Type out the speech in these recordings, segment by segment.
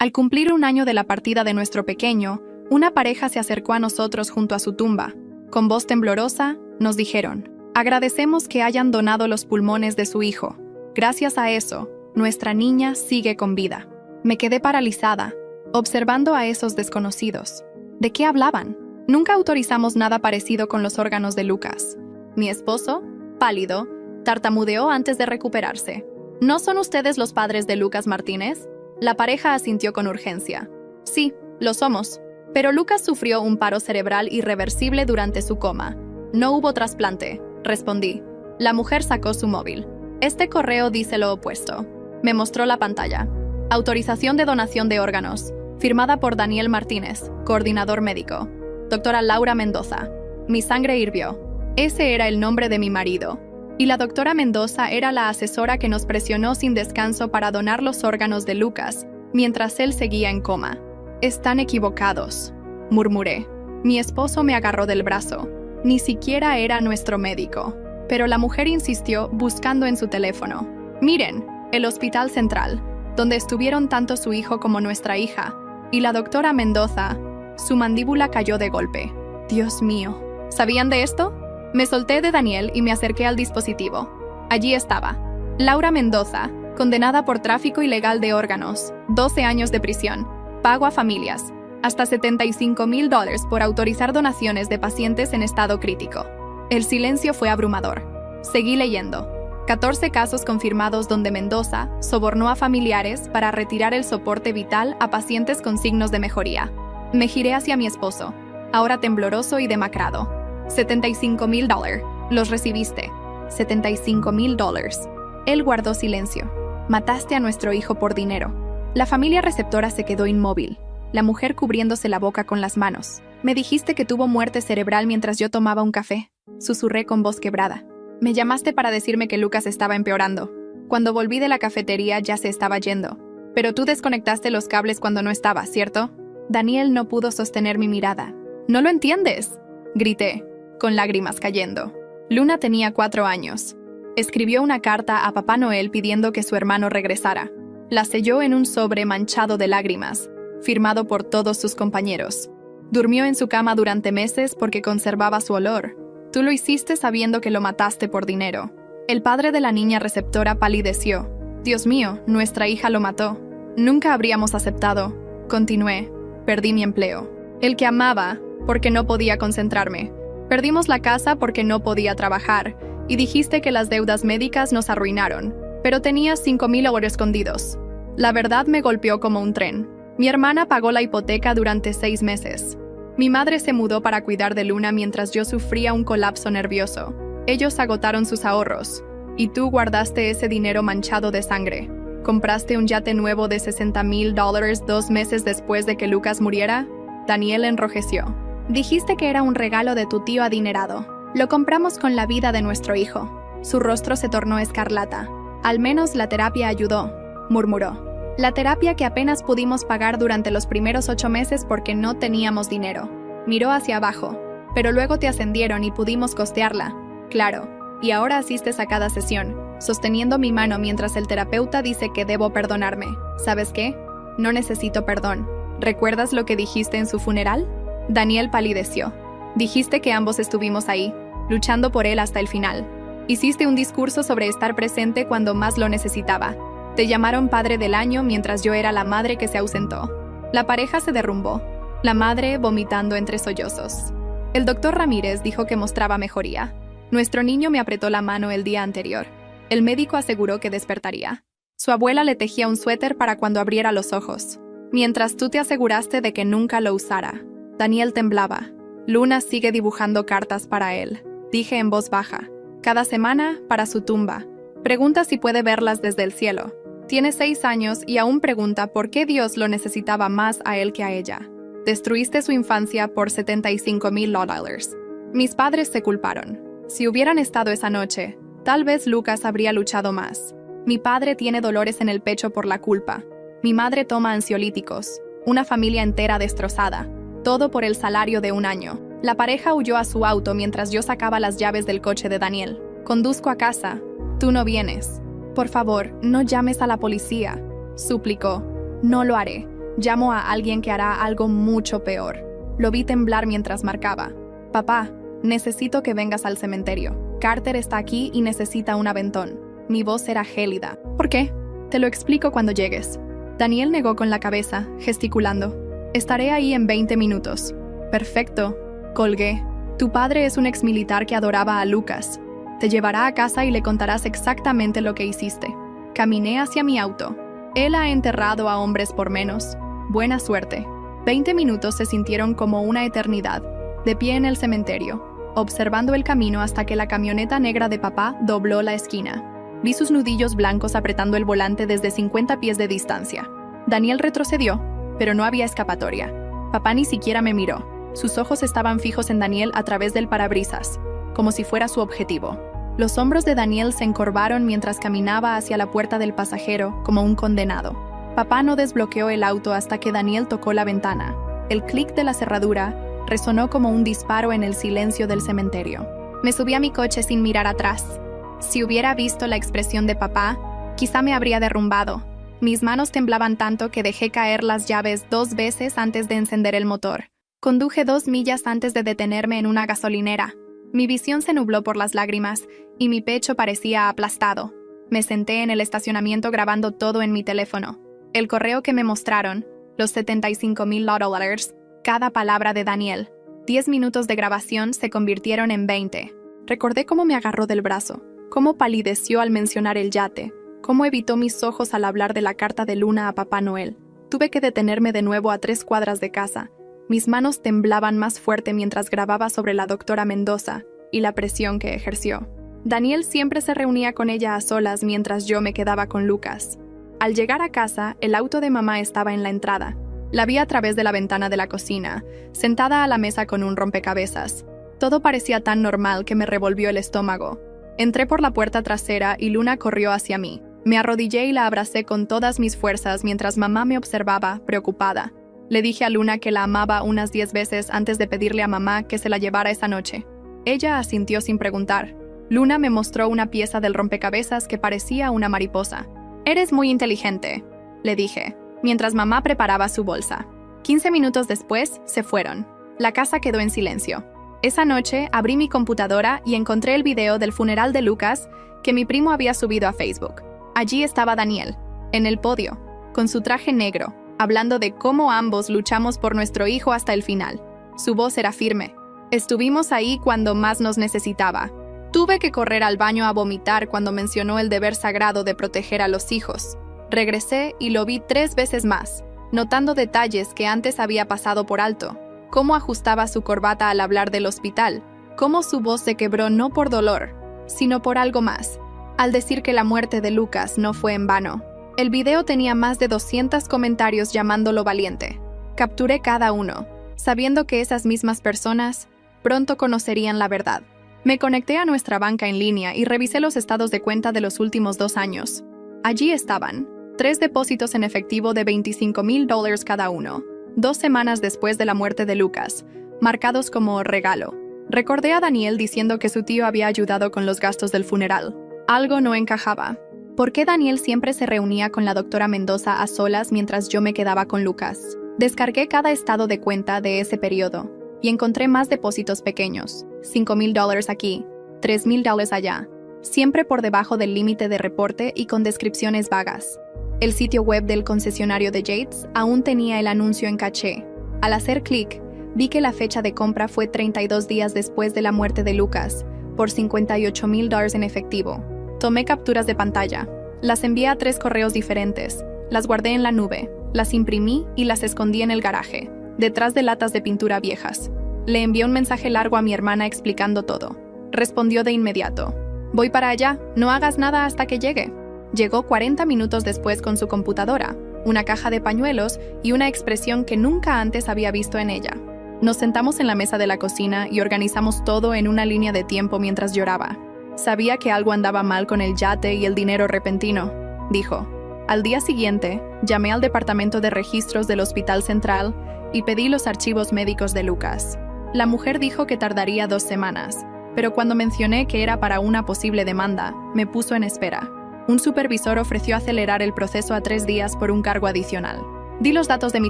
Al cumplir un año de la partida de nuestro pequeño, una pareja se acercó a nosotros junto a su tumba. Con voz temblorosa, nos dijeron: agradecemos que hayan donado los pulmones de su hijo. Gracias a eso, nuestra niña sigue con vida. Me quedé paralizada, observando a esos desconocidos. ¿De qué hablaban? Nunca autorizamos nada parecido con los órganos de Lucas. Mi esposo, pálido, tartamudeó antes de recuperarse. ¿No son ustedes los padres de Lucas Martínez? La pareja asintió con urgencia. Sí, lo somos. Pero Lucas sufrió un paro cerebral irreversible durante su coma. No hubo trasplante, respondí. La mujer sacó su móvil. Este correo dice lo opuesto. Me mostró la pantalla. Autorización de donación de órganos, firmada por Daniel Martínez, coordinador médico. Doctora Laura Mendoza. Mi sangre hirvió. Ese era el nombre de mi marido. Y la doctora Mendoza era la asesora que nos presionó sin descanso para donar los órganos de Lucas, mientras él seguía en coma. Están equivocados, murmuré. Mi esposo me agarró del brazo. Ni siquiera era nuestro médico. Pero la mujer insistió, buscando en su teléfono. Miren, el Hospital Central, donde estuvieron tanto su hijo como nuestra hija. Y la doctora Mendoza. Su mandíbula cayó de golpe. Dios mío. ¿Sabían de esto? Me solté de Daniel y me acerqué al dispositivo. Allí estaba. Laura Mendoza, condenada por tráfico ilegal de órganos, 12 años de prisión, pago a familias, hasta $75,000 por autorizar donaciones de pacientes en estado crítico. El silencio fue abrumador. Seguí leyendo. 14 casos confirmados donde Mendoza sobornó a familiares para retirar el soporte vital a pacientes con signos de mejoría. Me giré hacia mi esposo, ahora tembloroso y demacrado. $75,000. Los recibiste. $75,000. Él guardó silencio. Mataste a nuestro hijo por dinero. La familia receptora se quedó inmóvil, la mujer cubriéndose la boca con las manos. Me dijiste que tuvo muerte cerebral mientras yo tomaba un café. Susurré con voz quebrada. Me llamaste para decirme que Lucas estaba empeorando. Cuando volví de la cafetería ya se estaba yendo. Pero tú desconectaste los cables cuando no estaba, ¿cierto? Daniel no pudo sostener mi mirada. ¿No lo entiendes?, grité, con lágrimas cayendo. Luna tenía 4 años. Escribió una carta a Papá Noel pidiendo que su hermano regresara. La selló en un sobre manchado de lágrimas, firmado por todos sus compañeros. Durmió en su cama durante meses porque conservaba su olor. Tú lo hiciste sabiendo que lo mataste por dinero. El padre de la niña receptora palideció. Dios mío, nuestra hija lo mató. Nunca habríamos aceptado. Continué. Perdí mi empleo. El que amaba, porque no podía concentrarme. Perdimos la casa porque no podía trabajar, y dijiste que las deudas médicas nos arruinaron, pero tenías $5,000 escondidos. La verdad me golpeó como un tren. Mi hermana pagó la hipoteca durante 6 meses. Mi madre se mudó para cuidar de Luna mientras yo sufría un colapso nervioso. Ellos agotaron sus ahorros, y tú guardaste ese dinero manchado de sangre. ¿Compraste un yate nuevo de $60,000 2 meses después de que Lucas muriera? Daniel enrojeció. Dijiste que era un regalo de tu tío adinerado. Lo compramos con la vida de nuestro hijo. Su rostro se tornó escarlata. Al menos la terapia ayudó, murmuró. La terapia que apenas pudimos pagar durante los primeros 8 meses porque no teníamos dinero. Miró hacia abajo. Pero luego te ascendieron y pudimos costearla. Claro. Y ahora asistes a cada sesión, sosteniendo mi mano mientras el terapeuta dice que debo perdonarme. ¿Sabes qué? No necesito perdón. ¿Recuerdas lo que dijiste en su funeral? Daniel palideció. Dijiste que ambos estuvimos ahí, luchando por él hasta el final. Hiciste un discurso sobre estar presente cuando más lo necesitaba. Te llamaron padre del año mientras yo era la madre que se ausentó. La pareja se derrumbó, la madre vomitando entre sollozos. El doctor Ramírez dijo que mostraba mejoría. Nuestro niño me apretó la mano el día anterior. El médico aseguró que despertaría. Su abuela le tejía un suéter para cuando abriera los ojos, mientras tú te aseguraste de que nunca lo usara. Daniel temblaba. Luna sigue dibujando cartas para él, dije en voz baja. Cada semana, para su tumba. Pregunta si puede verlas desde el cielo. Tiene 6 años y aún pregunta por qué Dios lo necesitaba más a él que a ella. Destruiste su infancia por $75,000. Mis padres se culparon. Si hubieran estado esa noche, tal vez Lucas habría luchado más. Mi padre tiene dolores en el pecho por la culpa. Mi madre toma ansiolíticos. Una familia entera destrozada. Todo por el salario de 1 año. La pareja huyó a su auto mientras yo sacaba las llaves del coche de Daniel. Conduzco a casa. Tú no vienes. Por favor, no llames a la policía, suplicó. No lo haré. Llamo a alguien que hará algo mucho peor. Lo vi temblar mientras marcaba. Papá, necesito que vengas al cementerio. Carter está aquí y necesita un aventón. Mi voz era gélida. ¿Por qué? Te lo explico cuando llegues. Daniel negó con la cabeza, gesticulando. Estaré ahí en 20 minutos. Perfecto. Colgué. Tu padre es un exmilitar que adoraba a Lucas. Te llevará a casa y le contarás exactamente lo que hiciste. Caminé hacia mi auto. Él ha enterrado a hombres por menos. Buena suerte. 20 minutos se sintieron como una eternidad, de pie en el cementerio, observando el camino hasta que la camioneta negra de papá dobló la esquina. Vi sus nudillos blancos apretando el volante desde 50 pies de distancia. Daniel retrocedió, pero no había escapatoria. Papá ni siquiera me miró. Sus ojos estaban fijos en Daniel a través del parabrisas, como si fuera su objetivo. Los hombros de Daniel se encorvaron mientras caminaba hacia la puerta del pasajero como un condenado. Papá no desbloqueó el auto hasta que Daniel tocó la ventana. El clic de la cerradura resonó como un disparo en el silencio del cementerio. Me subí a mi coche sin mirar atrás. Si hubiera visto la expresión de papá, quizá me habría derrumbado. Mis manos temblaban tanto que dejé caer las llaves 2 veces antes de encender el motor. Conduje 2 millas antes de detenerme en una gasolinera. Mi visión se nubló por las lágrimas y mi pecho parecía aplastado. Me senté en el estacionamiento grabando todo en mi teléfono. El correo que me mostraron, los 75,000 lotto letters, cada palabra de Daniel. 10 minutos de grabación se convirtieron en 20. Recordé cómo me agarró del brazo, cómo palideció al mencionar el yate, cómo evitó mis ojos al hablar de la carta de Luna a Papá Noel. Tuve que detenerme de nuevo a 3 cuadras de casa. Mis manos temblaban más fuerte mientras grababa sobre la doctora Mendoza y la presión que ejerció. Daniel siempre se reunía con ella a solas mientras yo me quedaba con Lucas. Al llegar a casa, el auto de mamá estaba en la entrada. La vi a través de la ventana de la cocina, sentada a la mesa con un rompecabezas. Todo parecía tan normal que me revolvió el estómago. Entré por la puerta trasera y Luna corrió hacia mí. Me arrodillé y la abracé con todas mis fuerzas mientras mamá me observaba, preocupada. Le dije a Luna que la amaba unas 10 veces antes de pedirle a mamá que se la llevara esa noche. Ella asintió sin preguntar. Luna me mostró una pieza del rompecabezas que parecía una mariposa. «Eres muy inteligente», le dije, mientras mamá preparaba su bolsa. 15 minutos después, se fueron. La casa quedó en silencio. Esa noche, abrí mi computadora y encontré el video del funeral de Lucas que mi primo había subido a Facebook. Allí estaba Daniel, en el podio, con su traje negro, hablando de cómo ambos luchamos por nuestro hijo hasta el final. Su voz era firme. Estuvimos ahí cuando más nos necesitaba. Tuve que correr al baño a vomitar cuando mencionó el deber sagrado de proteger a los hijos. Regresé y lo vi 3 veces más, notando detalles que antes había pasado por alto. Cómo ajustaba su corbata al hablar del hospital. Cómo su voz se quebró no por dolor, sino por algo más, al decir que la muerte de Lucas no fue en vano. El video tenía más de 200 comentarios llamándolo valiente. Capturé cada uno, sabiendo que esas mismas personas pronto conocerían la verdad. Me conecté a nuestra banca en línea y revisé los estados de cuenta de los últimos 2 años. Allí estaban 3 depósitos en efectivo de $25,000 cada uno, 2 semanas después de la muerte de Lucas, marcados como regalo. Recordé a Daniel diciendo que su tío había ayudado con los gastos del funeral. Algo no encajaba. ¿Por qué Daniel siempre se reunía con la doctora Mendoza a solas mientras yo me quedaba con Lucas? Descargué cada estado de cuenta de ese periodo y encontré más depósitos pequeños, $5,000 aquí, $3,000 allá, siempre por debajo del límite de reporte y con descripciones vagas. El sitio web del concesionario de Yates aún tenía el anuncio en caché. Al hacer clic, vi que la fecha de compra fue 32 días después de la muerte de Lucas, por $58,000 en efectivo. Tomé capturas de pantalla. Las envié a 3 correos diferentes. Las guardé en la nube, las imprimí y las escondí en el garaje, detrás de latas de pintura viejas. Le envié un mensaje largo a mi hermana explicando todo. Respondió de inmediato. «Voy para allá, no hagas nada hasta que llegue». Llegó 40 minutos después con su computadora, una caja de pañuelos y una expresión que nunca antes había visto en ella. Nos sentamos en la mesa de la cocina y organizamos todo en una línea de tiempo mientras lloraba. Sabía que algo andaba mal con el yate y el dinero repentino, dijo. Al día siguiente, llamé al departamento de registros del Hospital Central y pedí los archivos médicos de Lucas. La mujer dijo que tardaría 2 semanas, pero cuando mencioné que era para una posible demanda, me puso en espera. Un supervisor ofreció acelerar el proceso a 3 días por un cargo adicional. Di los datos de mi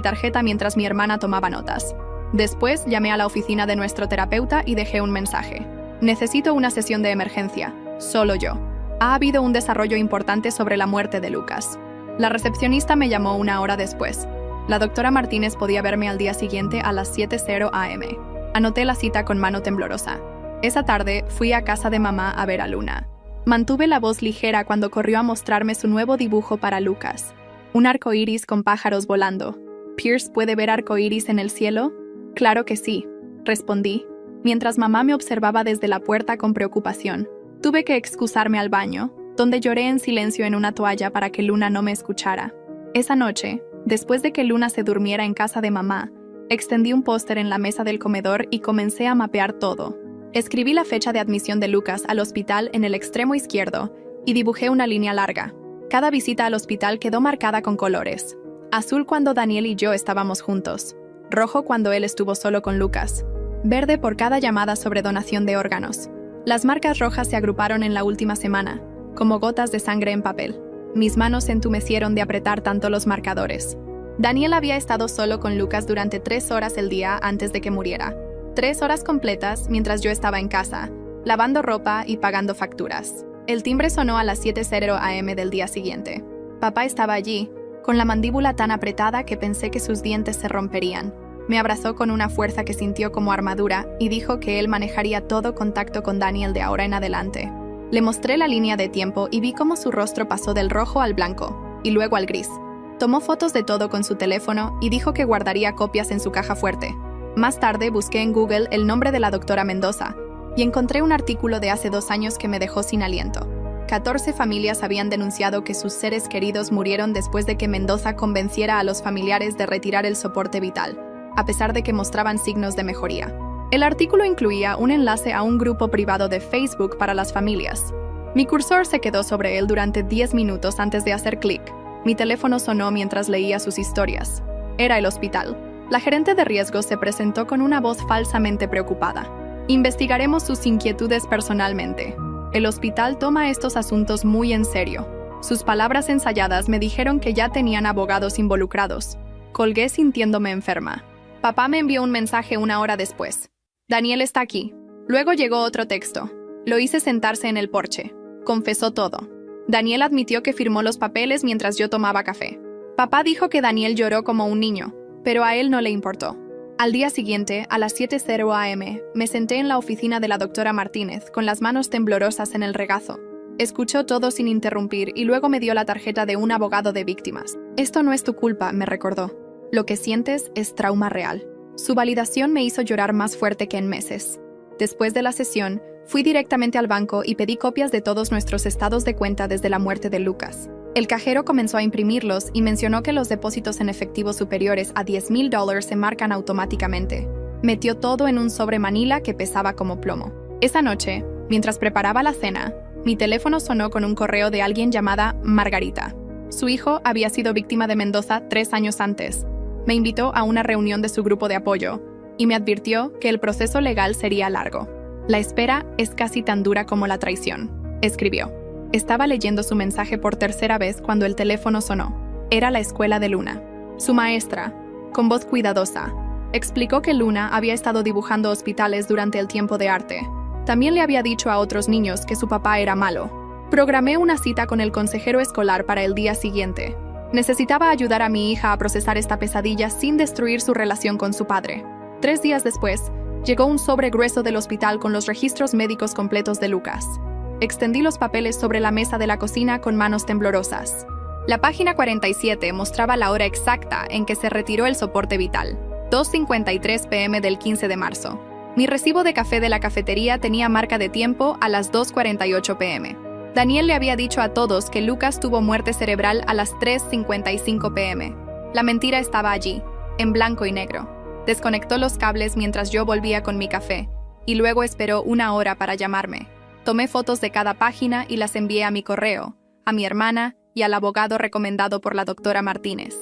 tarjeta mientras mi hermana tomaba notas. Después llamé a la oficina de nuestro terapeuta y dejé un mensaje. Necesito una sesión de emergencia. Solo yo. Ha habido un desarrollo importante sobre la muerte de Lucas. La recepcionista me llamó 1 hora después. La doctora Martínez podía verme al día siguiente a las 7:00 a.m. Anoté la cita con mano temblorosa. Esa tarde fui a casa de mamá a ver a Luna. Mantuve la voz ligera cuando corrió a mostrarme su nuevo dibujo para Lucas. Un arco iris con pájaros volando. ¿Pierce puede ver arco iris en el cielo? Claro que sí, respondí, mientras mamá me observaba desde la puerta con preocupación. Tuve que excusarme al baño, donde lloré en silencio en una toalla para que Luna no me escuchara. Esa noche, después de que Luna se durmiera en casa de mamá, extendí un póster en la mesa del comedor y comencé a mapear todo. Escribí la fecha de admisión de Lucas al hospital en el extremo izquierdo y dibujé una línea larga. Cada visita al hospital quedó marcada con colores. Azul cuando Daniel y yo estábamos juntos. Rojo cuando él estuvo solo con Lucas. Verde por cada llamada sobre donación de órganos. Las marcas rojas se agruparon en la última semana, como gotas de sangre en papel. Mis manos se entumecieron de apretar tanto los marcadores. Daniel había estado solo con Lucas durante 3 horas el día antes de que muriera. 3 horas completas mientras yo estaba en casa, lavando ropa y pagando facturas. El timbre sonó a las 7:00 a.m. del día siguiente. Papá estaba allí, con la mandíbula tan apretada que pensé que sus dientes se romperían. Me abrazó con una fuerza que sintió como armadura y dijo que él manejaría todo contacto con Daniel de ahora en adelante. Le mostré la línea de tiempo y vi cómo su rostro pasó del rojo al blanco, y luego al gris. Tomó fotos de todo con su teléfono y dijo que guardaría copias en su caja fuerte. Más tarde busqué en Google el nombre de la doctora Mendoza y encontré un artículo de hace 2 años que me dejó sin aliento. 14 familias habían denunciado que sus seres queridos murieron después de que Mendoza convenciera a los familiares de retirar el soporte vital, a pesar de que mostraban signos de mejoría. El artículo incluía un enlace a un grupo privado de Facebook para las familias. Mi cursor se quedó sobre él durante 10 minutos antes de hacer clic. Mi teléfono sonó mientras leía sus historias. Era el hospital. La gerente de riesgos se presentó con una voz falsamente preocupada. Investigaremos sus inquietudes personalmente. El hospital toma estos asuntos muy en serio. Sus palabras ensayadas me dijeron que ya tenían abogados involucrados. Colgué sintiéndome enferma. Papá me envió un mensaje 1 hora después. Daniel está aquí. Luego llegó otro texto. Lo hice sentarse en el porche. Confesó todo. Daniel admitió que firmó los papeles mientras yo tomaba café. Papá dijo que Daniel lloró como un niño, pero a él no le importó. Al día siguiente, a las 7:00 a.m., me senté en la oficina de la doctora Martínez con las manos temblorosas en el regazo. Escuchó todo sin interrumpir y luego me dio la tarjeta de un abogado de víctimas. Esto no es tu culpa, me recordó. Lo que sientes es trauma real. Su validación me hizo llorar más fuerte que en meses. Después de la sesión, fui directamente al banco y pedí copias de todos nuestros estados de cuenta desde la muerte de Lucas. El cajero comenzó a imprimirlos y mencionó que los depósitos en efectivo superiores a $10,000 se marcan automáticamente. Metió todo en un sobre manila que pesaba como plomo. Esa noche, mientras preparaba la cena, mi teléfono sonó con un correo de alguien llamada Margarita. Su hijo había sido víctima de Mendoza 3 años antes. Me invitó a una reunión de su grupo de apoyo y me advirtió que el proceso legal sería largo. La espera es casi tan dura como la traición, escribió. Estaba leyendo su mensaje por 3ª vez cuando el teléfono sonó. Era la escuela de Luna. Su maestra, con voz cuidadosa, explicó que Luna había estado dibujando hospitales durante el tiempo de arte. También le había dicho a otros niños que su papá era malo. Programé una cita con el consejero escolar para el día siguiente. Necesitaba ayudar a mi hija a procesar esta pesadilla sin destruir su relación con su padre. 3 días después, llegó un sobre grueso del hospital con los registros médicos completos de Lucas. Extendí los papeles sobre la mesa de la cocina con manos temblorosas. La página 47 mostraba la hora exacta en que se retiró el soporte vital, 2:53 p.m. del 15 de marzo. Mi recibo de café de la cafetería tenía marca de tiempo a las 2:48 p.m. Daniel le había dicho a todos que Lucas tuvo muerte cerebral a las 3:55 p.m. La mentira estaba allí, en blanco y negro. Desconectó los cables mientras yo volvía con mi café, y luego esperó 1 hora para llamarme. Tomé fotos de cada página y las envié a mi correo, a mi hermana y al abogado recomendado por la doctora Martínez.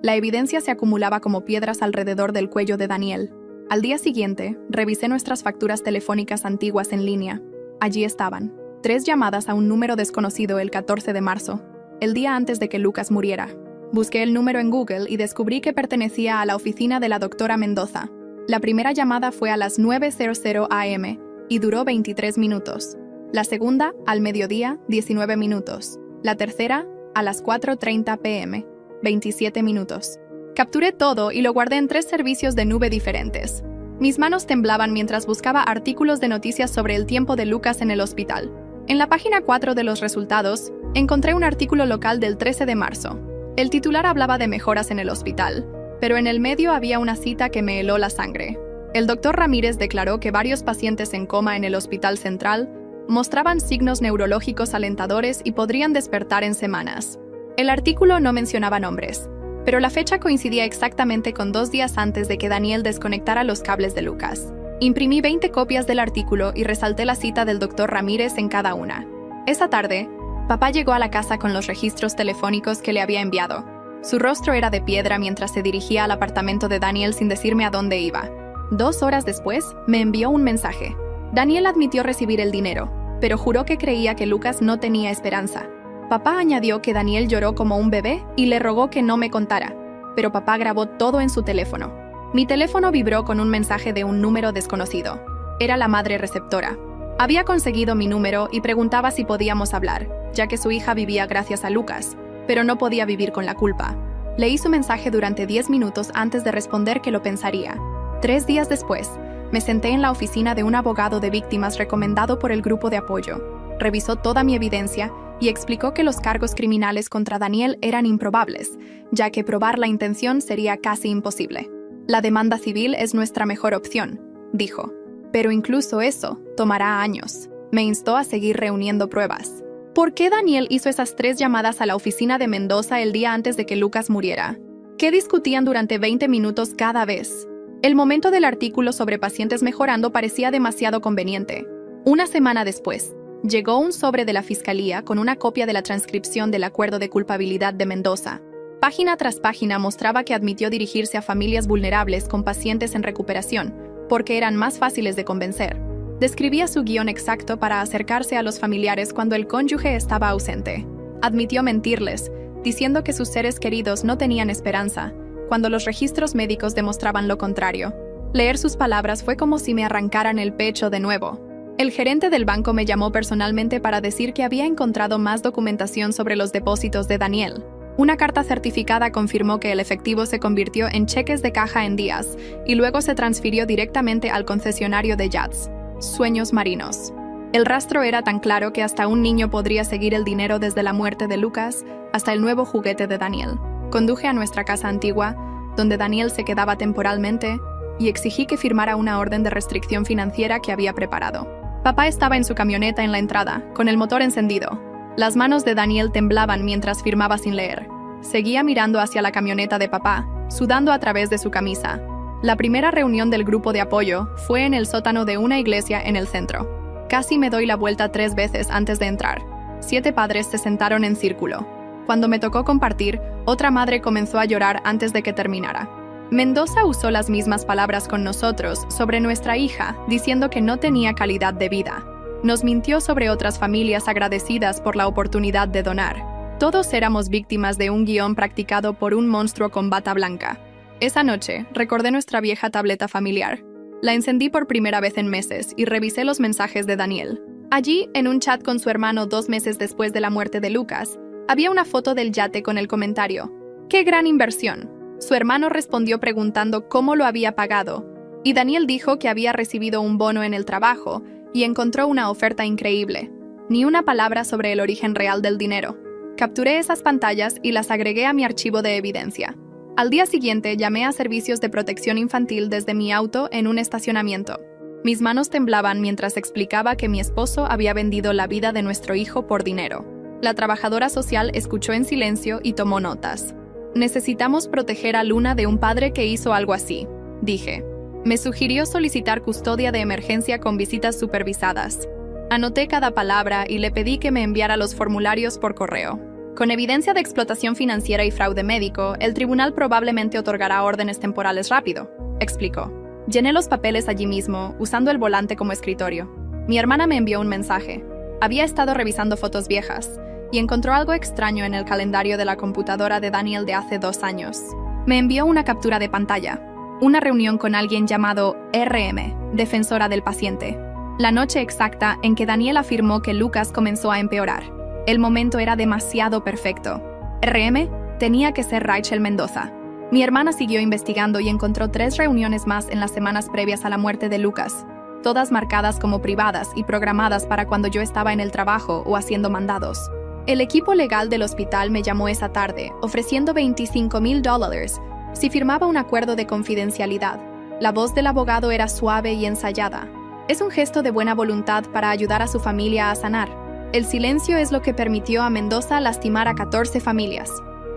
La evidencia se acumulaba como piedras alrededor del cuello de Daniel. Al día siguiente, revisé nuestras facturas telefónicas antiguas en línea. Allí estaban. 3 llamadas a un número desconocido el 14 de marzo, el día antes de que Lucas muriera. Busqué el número en Google y descubrí que pertenecía a la oficina de la doctora Mendoza. La primera llamada fue a las 9:00 am y duró 23 minutos. La segunda, al mediodía, 19 minutos. La tercera, a las 4:30 p.m., 27 minutos. Capturé todo y lo guardé en 3 servicios de nube diferentes. Mis manos temblaban mientras buscaba artículos de noticias sobre el tiempo de Lucas en el hospital. En la página 4 de los resultados, encontré un artículo local del 13 de marzo. El titular hablaba de mejoras en el hospital, pero en el medio había una cita que me heló la sangre. El doctor Ramírez declaró que varios pacientes en coma en el Hospital Central mostraban signos neurológicos alentadores y podrían despertar en semanas. El artículo no mencionaba nombres, pero la fecha coincidía exactamente con 2 días antes de que Daniel desconectara los cables de Lucas. Imprimí 20 copias del artículo y resalté la cita del doctor Ramírez en cada una. Esa tarde, papá llegó a la casa con los registros telefónicos que le había enviado. Su rostro era de piedra mientras se dirigía al apartamento de Daniel sin decirme a dónde iba. 2 horas después, me envió un mensaje. Daniel admitió recibir el dinero, pero juró que creía que Lucas no tenía esperanza. Papá añadió que Daniel lloró como un bebé y le rogó que no me contara, pero papá grabó todo en su teléfono. Mi teléfono vibró con un mensaje de un número desconocido. Era la madre receptora. Había conseguido mi número y preguntaba si podíamos hablar, ya que su hija vivía gracias a Lucas, pero no podía vivir con la culpa. Leí su mensaje durante 10 minutos antes de responder que lo pensaría. 3 días después, me senté en la oficina de un abogado de víctimas recomendado por el grupo de apoyo. Revisó toda mi evidencia y explicó que los cargos criminales contra Daniel eran improbables, ya que probar la intención sería casi imposible. La demanda civil es nuestra mejor opción, dijo. Pero incluso eso tomará años. Me instó a seguir reuniendo pruebas. ¿Por qué Daniel hizo esas 3 llamadas a la oficina de Mendoza el día antes de que Lucas muriera? ¿Qué discutían durante 20 minutos cada vez? El momento del artículo sobre pacientes mejorando parecía demasiado conveniente. Una semana después, llegó un sobre de la Fiscalía con una copia de la transcripción del acuerdo de culpabilidad de Mendoza. Página tras página mostraba que admitió dirigirse a familias vulnerables con pacientes en recuperación, porque eran más fáciles de convencer. Describía su guión exacto para acercarse a los familiares cuando el cónyuge estaba ausente. Admitió mentirles, diciendo que sus seres queridos no tenían esperanza, cuando los registros médicos demostraban lo contrario. Leer sus palabras fue como si me arrancaran el pecho de nuevo. El gerente del banco me llamó personalmente para decir que había encontrado más documentación sobre los depósitos de Daniel. Una carta certificada confirmó que el efectivo se convirtió en cheques de caja en días y luego se transfirió directamente al concesionario de yachts, Sueños Marinos. El rastro era tan claro que hasta un niño podría seguir el dinero desde la muerte de Lucas hasta el nuevo juguete de Daniel. Conduje a nuestra casa antigua, donde Daniel se quedaba temporalmente, y exigí que firmara una orden de restricción financiera que había preparado. Papá estaba en su camioneta en la entrada, con el motor encendido. Las manos de Daniel temblaban mientras firmaba sin leer. Seguía mirando hacia la camioneta de papá, sudando a través de su camisa. La primera reunión del grupo de apoyo fue en el sótano de una iglesia en el centro. Casi me doy la vuelta 3 veces antes de entrar. 7 padres se sentaron en círculo. Cuando me tocó compartir, otra madre comenzó a llorar antes de que terminara. Mendoza usó las mismas palabras con nosotros sobre nuestra hija, diciendo que no tenía calidad de vida. Nos mintió sobre otras familias agradecidas por la oportunidad de donar. Todos éramos víctimas de un guión practicado por un monstruo con bata blanca. Esa noche, recordé nuestra vieja tableta familiar. La encendí por primera vez en meses y revisé los mensajes de Daniel. Allí, en un chat con su hermano 2 meses después de la muerte de Lucas, había una foto del yate con el comentario: ¡qué gran inversión! Su hermano respondió preguntando cómo lo había pagado, y Daniel dijo que había recibido un bono en el trabajo y encontró una oferta increíble. Ni una palabra sobre el origen real del dinero. Capturé esas pantallas y las agregué a mi archivo de evidencia. Al día siguiente llamé a servicios de protección infantil desde mi auto en un estacionamiento. Mis manos temblaban mientras explicaba que mi esposo había vendido la vida de nuestro hijo por dinero. La trabajadora social escuchó en silencio y tomó notas. Necesitamos proteger a Luna de un padre que hizo algo así, dije. Me sugirió solicitar custodia de emergencia con visitas supervisadas. Anoté cada palabra y le pedí que me enviara los formularios por correo. Con evidencia de explotación financiera y fraude médico, el tribunal probablemente otorgará órdenes temporales rápido, explicó. Llené los papeles allí mismo, usando el volante como escritorio. Mi hermana me envió un mensaje. Había estado revisando fotos viejas y encontró algo extraño en el calendario de la computadora de Daniel de hace 2 años. Me envió una captura de pantalla, una reunión con alguien llamado RM, defensora del paciente. La noche exacta en que Daniel afirmó que Lucas comenzó a empeorar. El momento era demasiado perfecto. RM tenía que ser Rachel Mendoza. Mi hermana siguió investigando y encontró 3 reuniones más en las semanas previas a la muerte de Lucas, todas marcadas como privadas y programadas para cuando yo estaba en el trabajo o haciendo mandados. El equipo legal del hospital me llamó esa tarde, ofreciendo $25,000 si firmaba un acuerdo de confidencialidad. La voz del abogado era suave y ensayada. Es un gesto de buena voluntad para ayudar a su familia a sanar. El silencio es lo que permitió a Mendoza lastimar a 14 familias.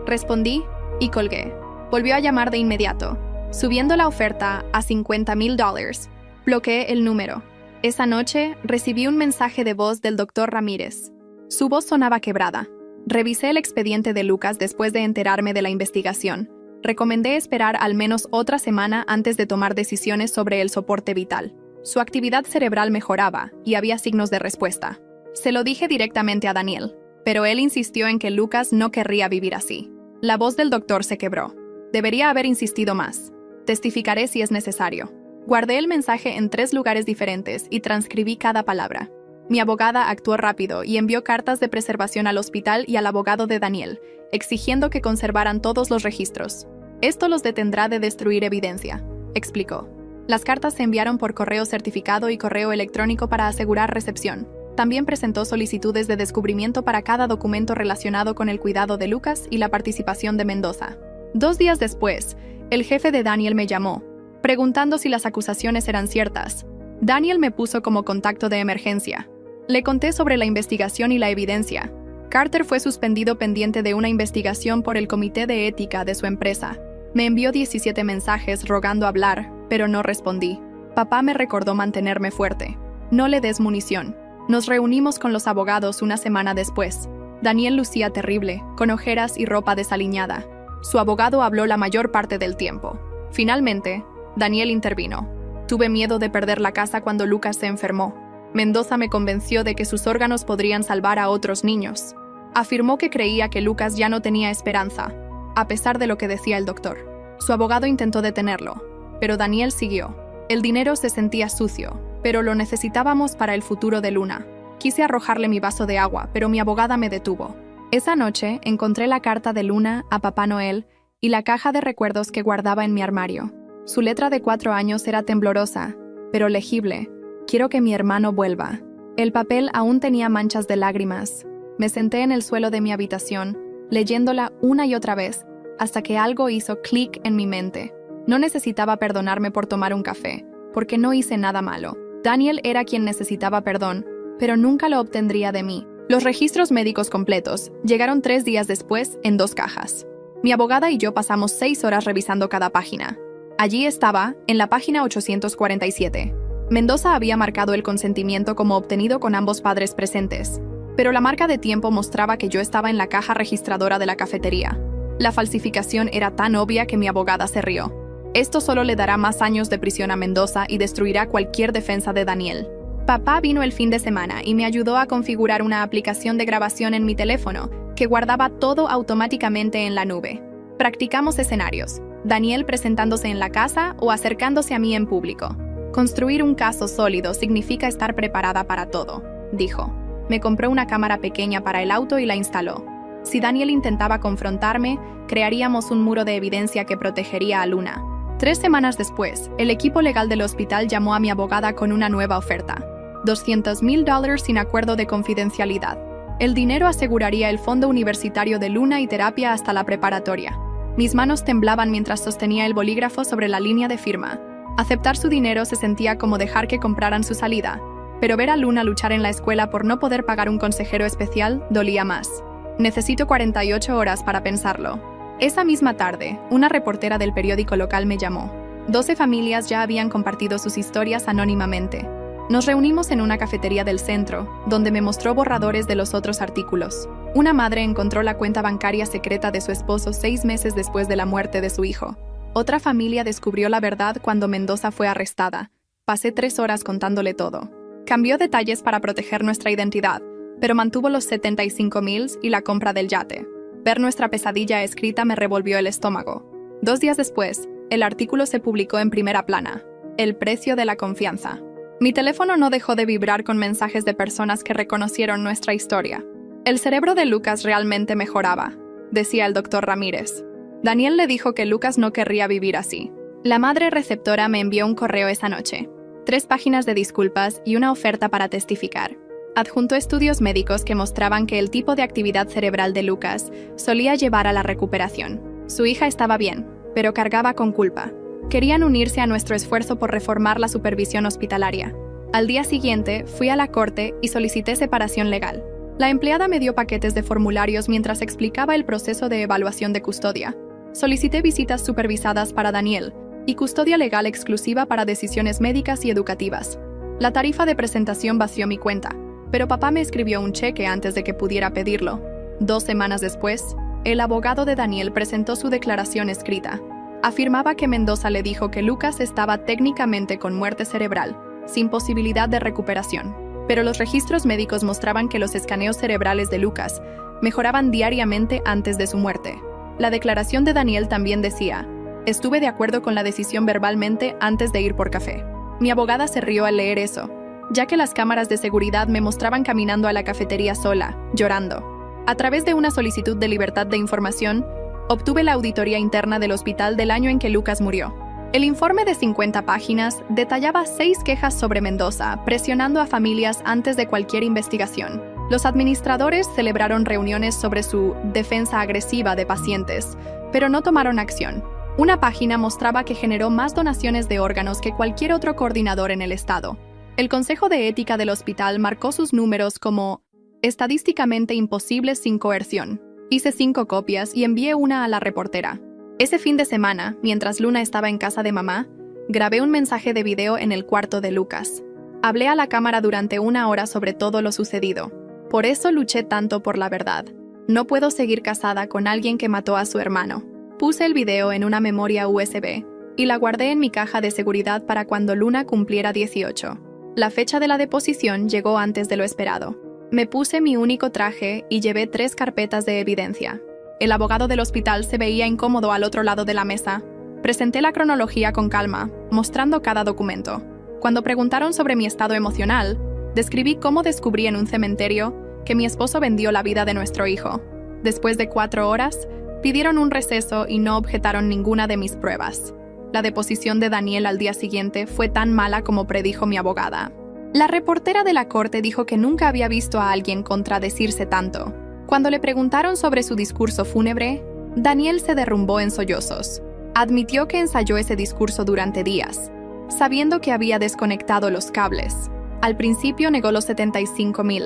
Respondí y colgué. Volvió a llamar de inmediato, subiendo la oferta a $50,000. Bloqueé el número. Esa noche recibí un mensaje de voz del Dr. Ramírez. Su voz sonaba quebrada. Revisé el expediente de Lucas después de enterarme de la investigación. Recomendé esperar al menos otra semana antes de tomar decisiones sobre el soporte vital. Su actividad cerebral mejoraba y había signos de respuesta. Se lo dije directamente a Daniel, pero él insistió en que Lucas no querría vivir así. La voz del doctor se quebró. Debería haber insistido más. Testificaré si es necesario. Guardé el mensaje en 3 lugares diferentes y transcribí cada palabra. Mi abogada actuó rápido y envió cartas de preservación al hospital y al abogado de Daniel, exigiendo que conservaran todos los registros. Esto los detendrá de destruir evidencia, explicó. Las cartas se enviaron por correo certificado y correo electrónico para asegurar recepción. También presentó solicitudes de descubrimiento para cada documento relacionado con el cuidado de Lucas y la participación de Mendoza. 2 días después, el jefe de Daniel me llamó, preguntando si las acusaciones eran ciertas. Daniel me puso como contacto de emergencia. Le conté sobre la investigación y la evidencia. Carter fue suspendido pendiente de una investigación por el comité de ética de su empresa. Me envió 17 mensajes rogando hablar, pero no respondí. Papá me recordó mantenerme fuerte. No le des munición. Nos reunimos con los abogados una semana después. Daniel lucía terrible, con ojeras y ropa desaliñada. Su abogado habló la mayor parte del tiempo. Finalmente, Daniel intervino. Tuve miedo de perder la casa cuando Lucas se enfermó. Mendoza me convenció de que sus órganos podrían salvar a otros niños. Afirmó que creía que Lucas ya no tenía esperanza, a pesar de lo que decía el doctor. Su abogado intentó detenerlo, pero Daniel siguió. El dinero se sentía sucio, pero lo necesitábamos para el futuro de Luna. Quise arrojarle mi vaso de agua, pero mi abogada me detuvo. Esa noche encontré la carta de Luna a Papá Noel y la caja de recuerdos que guardaba en mi armario. Su letra de 4 años era temblorosa, pero legible. Quiero que mi hermano vuelva. El papel aún tenía manchas de lágrimas. Me senté en el suelo de mi habitación, leyéndola una y otra vez, hasta que algo hizo clic en mi mente. No necesitaba perdonarme por tomar un café, porque no hice nada malo. Daniel era quien necesitaba perdón, pero nunca lo obtendría de mí. Los registros médicos completos llegaron 3 días después en 2 cajas. Mi abogada y yo pasamos 6 horas revisando cada página. Allí estaba, en la página 847. Mendoza había marcado el consentimiento como obtenido con ambos padres presentes, pero la marca de tiempo mostraba que yo estaba en la caja registradora de la cafetería. La falsificación era tan obvia que mi abogada se rió. Esto solo le dará más años de prisión a Mendoza y destruirá cualquier defensa de Daniel. Papá vino el fin de semana y me ayudó a configurar una aplicación de grabación en mi teléfono que guardaba todo automáticamente en la nube. Practicamos escenarios, Daniel presentándose en la casa o acercándose a mí en público. Construir un caso sólido significa estar preparada para todo, dijo. Me compró una cámara pequeña para el auto y la instaló. Si Daniel intentaba confrontarme, crearíamos un muro de evidencia que protegería a Luna. 3 semanas después, el equipo legal del hospital llamó a mi abogada con una nueva oferta. $200,000 sin acuerdo de confidencialidad. El dinero aseguraría el fondo universitario de Luna y terapia hasta la preparatoria. Mis manos temblaban mientras sostenía el bolígrafo sobre la línea de firma. Aceptar su dinero se sentía como dejar que compraran su salida, pero ver a Luna luchar en la escuela por no poder pagar un consejero especial dolía más. Necesito 48 horas para pensarlo. Esa misma tarde, una reportera del periódico local me llamó. 12 familias ya habían compartido sus historias anónimamente. Nos reunimos en una cafetería del centro, donde me mostró borradores de los otros artículos. Una madre encontró la cuenta bancaria secreta de su esposo 6 meses después de la muerte de su hijo. Otra familia descubrió la verdad cuando Mendoza fue arrestada. Pasé 3 horas contándole todo. Cambió detalles para proteger nuestra identidad, pero mantuvo los 75,000 y la compra del yate. Ver nuestra pesadilla escrita me revolvió el estómago. 2 días después, el artículo se publicó en primera plana. El precio de la confianza. Mi teléfono no dejó de vibrar con mensajes de personas que reconocieron nuestra historia. El cerebro de Lucas realmente mejoraba, decía el doctor Ramírez. Daniel le dijo que Lucas no querría vivir así. La madre receptora me envió un correo esa noche. 3 páginas de disculpas y una oferta para testificar. Adjuntó estudios médicos que mostraban que el tipo de actividad cerebral de Lucas solía llevar a la recuperación. Su hija estaba bien, pero cargaba con culpa. Querían unirse a nuestro esfuerzo por reformar la supervisión hospitalaria. Al día siguiente, fui a la corte y solicité separación legal. La empleada me dio paquetes de formularios mientras explicaba el proceso de evaluación de custodia. Solicité visitas supervisadas para Daniel y custodia legal exclusiva para decisiones médicas y educativas. La tarifa de presentación vació mi cuenta, pero papá me escribió un cheque antes de que pudiera pedirlo. 2 semanas después, el abogado de Daniel presentó su declaración escrita. Afirmaba que Mendoza le dijo que Lucas estaba técnicamente con muerte cerebral, sin posibilidad de recuperación, pero los registros médicos mostraban que los escaneos cerebrales de Lucas mejoraban diariamente antes de su muerte. La declaración de Daniel también decía: estuve de acuerdo con la decisión verbalmente antes de ir por café. Mi abogada se rió al leer eso, ya que las cámaras de seguridad me mostraban caminando a la cafetería sola, llorando. A través de una solicitud de libertad de información, obtuve la auditoría interna del hospital del año en que Lucas murió. El informe de 50 páginas detallaba 6 quejas sobre Mendoza, presionando a familias antes de cualquier investigación. Los administradores celebraron reuniones sobre su defensa agresiva de pacientes, pero no tomaron acción. Una página mostraba que generó más donaciones de órganos que cualquier otro coordinador en el estado. El Consejo de Ética del hospital marcó sus números como estadísticamente imposibles sin coerción. Hice 5 copias y envié una a la reportera. Ese fin de semana, mientras Luna estaba en casa de mamá, grabé un mensaje de video en el cuarto de Lucas. Hablé a la cámara durante 1 hora sobre todo lo sucedido. Por eso luché tanto por la verdad. No puedo seguir casada con alguien que mató a su hermano. Puse el video en una memoria USB y la guardé en mi caja de seguridad para cuando Luna cumpliera 18. La fecha de la deposición llegó antes de lo esperado. Me puse mi único traje y llevé 3 carpetas de evidencia. El abogado del hospital se veía incómodo al otro lado de la mesa. Presenté la cronología con calma, mostrando cada documento. Cuando preguntaron sobre mi estado emocional, describí cómo descubrí en un cementerio que mi esposo vendió la vida de nuestro hijo. Después de 4 horas, pidieron un receso y no objetaron ninguna de mis pruebas. La deposición de Daniel al día siguiente fue tan mala como predijo mi abogada. La reportera de la corte dijo que nunca había visto a alguien contradecirse tanto. Cuando le preguntaron sobre su discurso fúnebre, Daniel se derrumbó en sollozos. Admitió que ensayó ese discurso durante días, sabiendo que había desconectado los cables. Al principio negó los 75,000,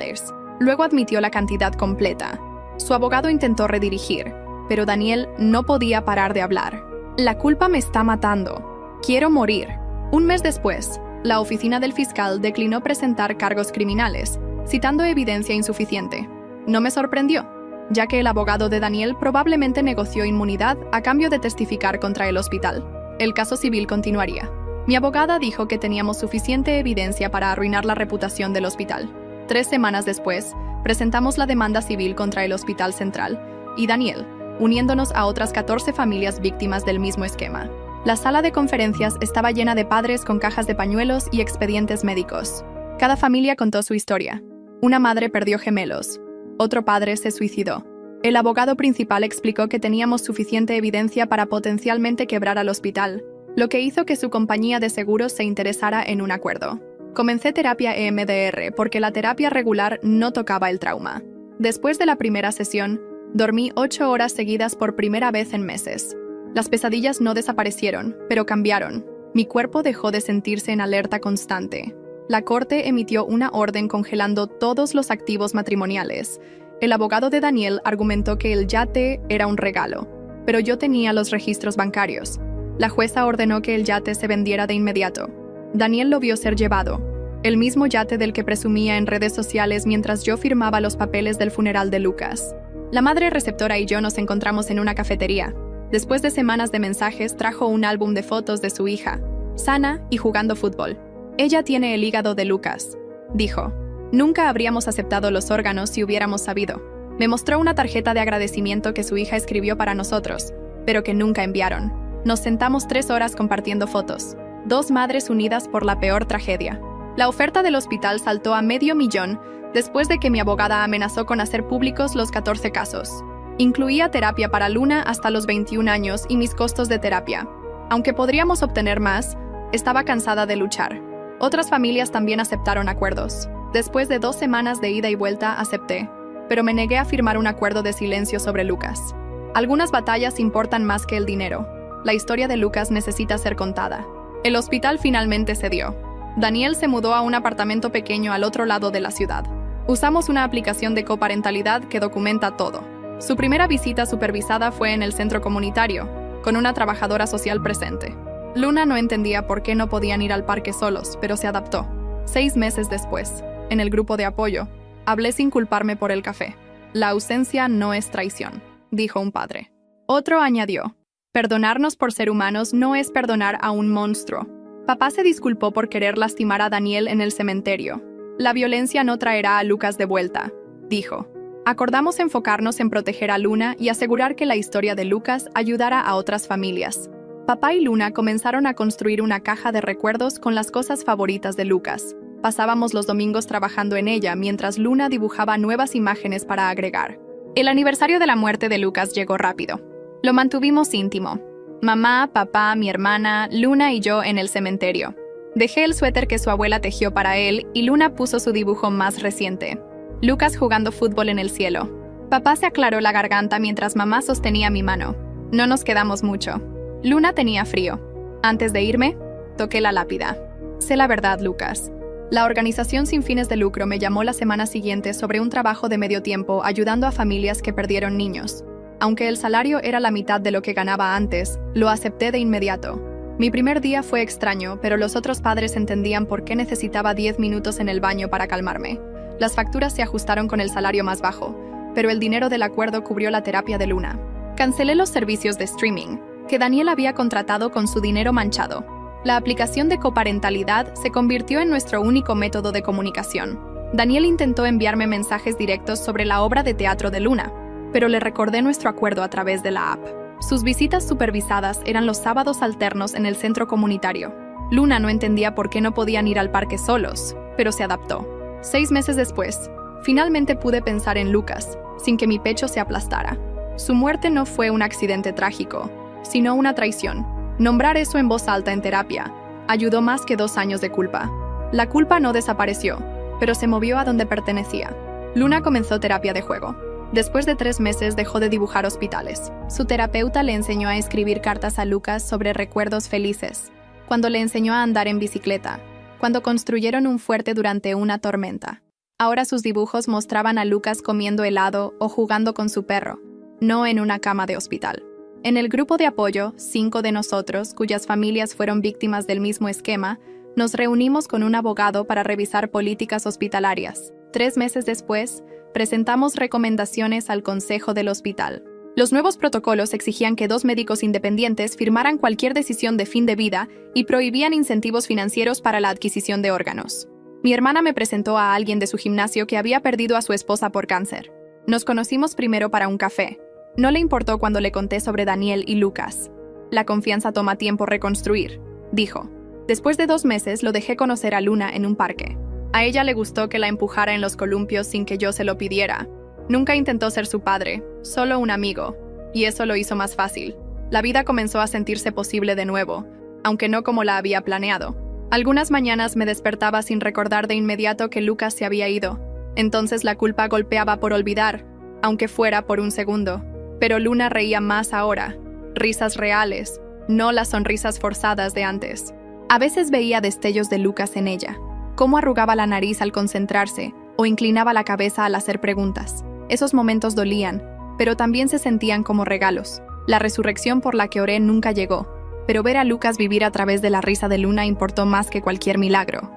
luego admitió la cantidad completa. Su abogado intentó redirigir, pero Daniel no podía parar de hablar. La culpa me está matando. Quiero morir. Un mes después, la oficina del fiscal declinó presentar cargos criminales, citando evidencia insuficiente. No me sorprendió, ya que el abogado de Daniel probablemente negoció inmunidad a cambio de testificar contra el hospital. El caso civil continuaría. Mi abogada dijo que teníamos suficiente evidencia para arruinar la reputación del hospital. 3 semanas después, presentamos la demanda civil contra el Hospital Central y Daniel, uniéndonos a otras 14 familias víctimas del mismo esquema. La sala de conferencias estaba llena de padres con cajas de pañuelos y expedientes médicos. Cada familia contó su historia. Una madre perdió gemelos. Otro padre se suicidó. El abogado principal explicó que teníamos suficiente evidencia para potencialmente quebrar al hospital, lo que hizo que su compañía de seguros se interesara en un acuerdo. Comencé terapia EMDR porque la terapia regular no tocaba el trauma. Después de la primera sesión, dormí 8 horas seguidas por primera vez en meses. Las pesadillas no desaparecieron, pero cambiaron. Mi cuerpo dejó de sentirse en alerta constante. La corte emitió una orden congelando todos los activos matrimoniales. El abogado de Daniel argumentó que el yate era un regalo, pero yo tenía los registros bancarios. La jueza ordenó que el yate se vendiera de inmediato. Daniel lo vio ser llevado, el mismo yate del que presumía en redes sociales mientras yo firmaba los papeles del funeral de Lucas. La madre receptora y yo nos encontramos en una cafetería. Después de semanas de mensajes, trajo un álbum de fotos de su hija, sana y jugando fútbol. Ella tiene el hígado de Lucas, dijo. Nunca habríamos aceptado los órganos si hubiéramos sabido. Me mostró una tarjeta de agradecimiento que su hija escribió para nosotros, pero que nunca enviaron. Nos sentamos 3 horas compartiendo fotos. 2 madres unidas por la peor tragedia. La oferta del hospital saltó a $500,000 después de que mi abogada amenazó con hacer públicos los 14 casos. Incluía terapia para Luna hasta los 21 años y mis costos de terapia. Aunque podríamos obtener más, estaba cansada de luchar. Otras familias también aceptaron acuerdos. Después de 2 semanas de ida y vuelta, acepté, pero me negué a firmar un acuerdo de silencio sobre Lucas. Algunas batallas importan más que el dinero. La historia de Lucas necesita ser contada. El hospital finalmente cedió. Daniel se mudó a un apartamento pequeño al otro lado de la ciudad. Usamos una aplicación de coparentalidad que documenta todo. Su primera visita supervisada fue en el centro comunitario, con una trabajadora social presente. Luna no entendía por qué no podían ir al parque solos, pero se adaptó. 6 meses después, en el grupo de apoyo, hablé sin culparme por el café. La ausencia no es traición, dijo un padre. Otro añadió, perdonarnos por ser humanos no es perdonar a un monstruo. Papá se disculpó por querer lastimar a Daniel en el cementerio. La violencia no traerá a Lucas de vuelta, dijo. Acordamos enfocarnos en proteger a Luna y asegurar que la historia de Lucas ayudara a otras familias. Papá y Luna comenzaron a construir una caja de recuerdos con las cosas favoritas de Lucas. Pasábamos los domingos trabajando en ella mientras Luna dibujaba nuevas imágenes para agregar. El aniversario de la muerte de Lucas llegó rápido. Lo mantuvimos íntimo. Mamá, papá, mi hermana, Luna y yo en el cementerio. Dejé el suéter que su abuela tejió para él y Luna puso su dibujo más reciente. Lucas jugando fútbol en el cielo. Papá se aclaró la garganta mientras mamá sostenía mi mano. No nos quedamos mucho. Luna tenía frío. Antes de irme, toqué la lápida. Sé la verdad, Lucas. La organización sin fines de lucro me llamó la semana siguiente sobre un trabajo de medio tiempo ayudando a familias que perdieron niños. Aunque el salario era la mitad de lo que ganaba antes, lo acepté de inmediato. Mi primer día fue extraño, pero los otros padres entendían por qué necesitaba 10 minutos en el baño para calmarme. Las facturas se ajustaron con el salario más bajo, pero el dinero del acuerdo cubrió la terapia de Luna. Cancelé los servicios de streaming, que Daniel había contratado con su dinero manchado. La aplicación de coparentalidad se convirtió en nuestro único método de comunicación. Daniel intentó enviarme mensajes directos sobre la obra de teatro de Luna, pero le recordé nuestro acuerdo a través de la app. Sus visitas supervisadas eran los sábados alternos en el centro comunitario. Luna no entendía por qué no podían ir al parque solos, pero se adaptó. 6 meses después, finalmente pude pensar en Lucas, sin que mi pecho se aplastara. Su muerte no fue un accidente trágico, sino una traición. Nombrar eso en voz alta en terapia ayudó más que 2 años de culpa. La culpa no desapareció, pero se movió a donde pertenecía. Luna comenzó terapia de juego. Después de 3 meses dejó de dibujar hospitales. Su terapeuta le enseñó a escribir cartas a Lucas sobre recuerdos felices, cuando le enseñó a andar en bicicleta, cuando construyeron un fuerte durante una tormenta. Ahora sus dibujos mostraban a Lucas comiendo helado o jugando con su perro, no en una cama de hospital. En el grupo de apoyo, 5 de nosotros, cuyas familias fueron víctimas del mismo esquema, nos reunimos con un abogado para revisar políticas hospitalarias. 3 meses después, presentamos recomendaciones al Consejo del Hospital. Los nuevos protocolos exigían que 2 médicos independientes firmaran cualquier decisión de fin de vida y prohibían incentivos financieros para la adquisición de órganos. Mi hermana me presentó a alguien de su gimnasio que había perdido a su esposa por cáncer. Nos conocimos primero para un café. No le importó cuando le conté sobre Daniel y Lucas. La confianza toma tiempo reconstruir, dijo. Después de 2 meses lo dejé conocer a Luna en un parque. A ella le gustó que la empujara en los columpios sin que yo se lo pidiera. Nunca intentó ser su padre, solo un amigo, y eso lo hizo más fácil. La vida comenzó a sentirse posible de nuevo, aunque no como la había planeado. Algunas mañanas me despertaba sin recordar de inmediato que Lucas se había ido. Entonces la culpa golpeaba por olvidar, aunque fuera por un segundo. Pero Luna reía más ahora, risas reales, no las sonrisas forzadas de antes. A veces veía destellos de Lucas en ella, cómo arrugaba la nariz al concentrarse o inclinaba la cabeza al hacer preguntas. Esos momentos dolían, pero también se sentían como regalos. La resurrección por la que oré nunca llegó, pero ver a Lucas vivir a través de la risa de Luna importó más que cualquier milagro.